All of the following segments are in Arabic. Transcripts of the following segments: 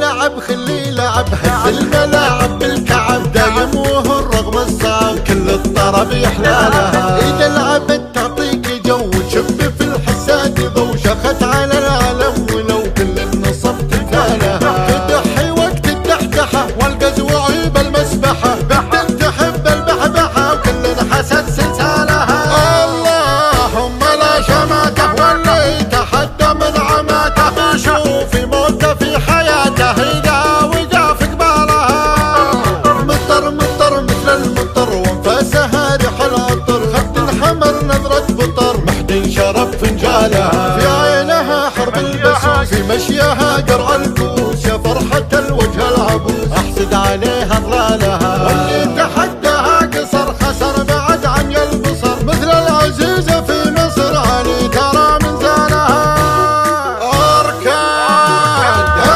لعب خلي لعب هز الملاعب بالكعب دايم وهو رغم الصعب كل الطرب يحلالها. اذا لعبت تعطيك جو تشب في الحساد ضو شخت على العالم ولو كل النصب تفالها. تضحي وقت الدحدحه والقزو عيب المسبحه بنت تحب البحبحه وكل حسد سلسالها. اللهم لا شماته واللي تحدى من عماته شوفي موته في حياته اذا وقع في قبالها. مطر مطر مثل المطر وانفاسها ريح العطر خد الحمر نظرة بطر محد شرب فنجالها. في عينها حرب البسوس في مشيها قرع الكوس يا فرحة الوجه العبوس احسد عليها ضلالها. واللي تحداها قصر خسر بعد عن البصر مثل العزيزة في مصر علي ترى من زالها. اركد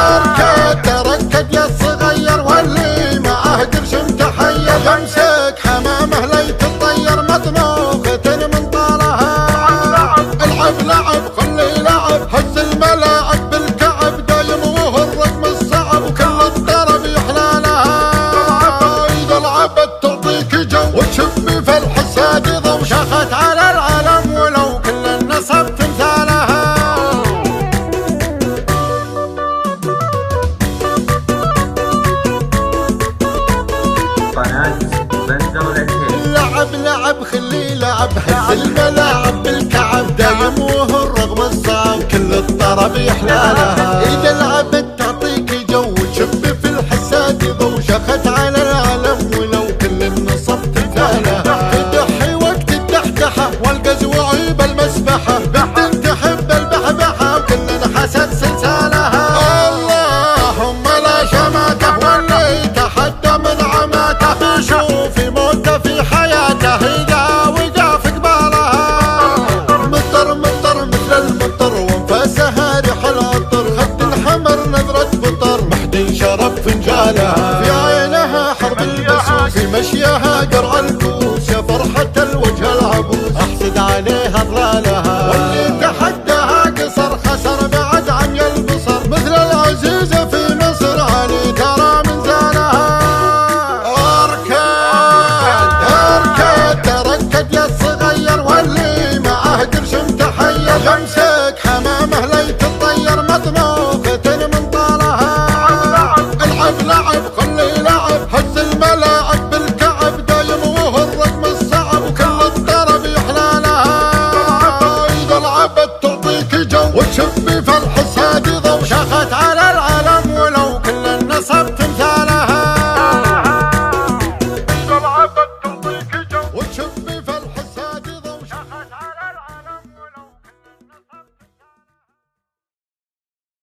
اركد تركد يا الصغير واللي معه قرش متحير يمسك حمامه ليت تطير مطنوخة من طالها. العب لعب خلي لعب هز الملاعب بالكعب دايم وهو الرقم الصعب وكل الطرب يحلالها. اذا لعبت تعطيك جو وتشبي في الحساد ضو شخت على العالم ولو كل النصب تمثالها. قناة بندر الهيل. لعب لعب خلي لعب هز الملاعب بالكعب دايم وهو الرغم الصعب كل الطرب يحلالها. اذا لعبت تعطيك جو تشب في الحساد ضو شخت على العالم ولو كل النصب تفالها. تضحي وقت الدحدحه والقزو عيب المسبحه بنت تحب البحبحه وكل حسد سلسالها. اللهم لا شماته واللي تحدى من عماته شوفي موته في حياته اذا وقع في قبالها. مطر مطر مثل المطر وانفاسها ريح العطر خد الحمر نظرة بطر محد شرب فنجالها. في عينها حرب البسوس في مشيها قرع الكوس يا فرحة الوجه العبوس احسد عليها ضلالها.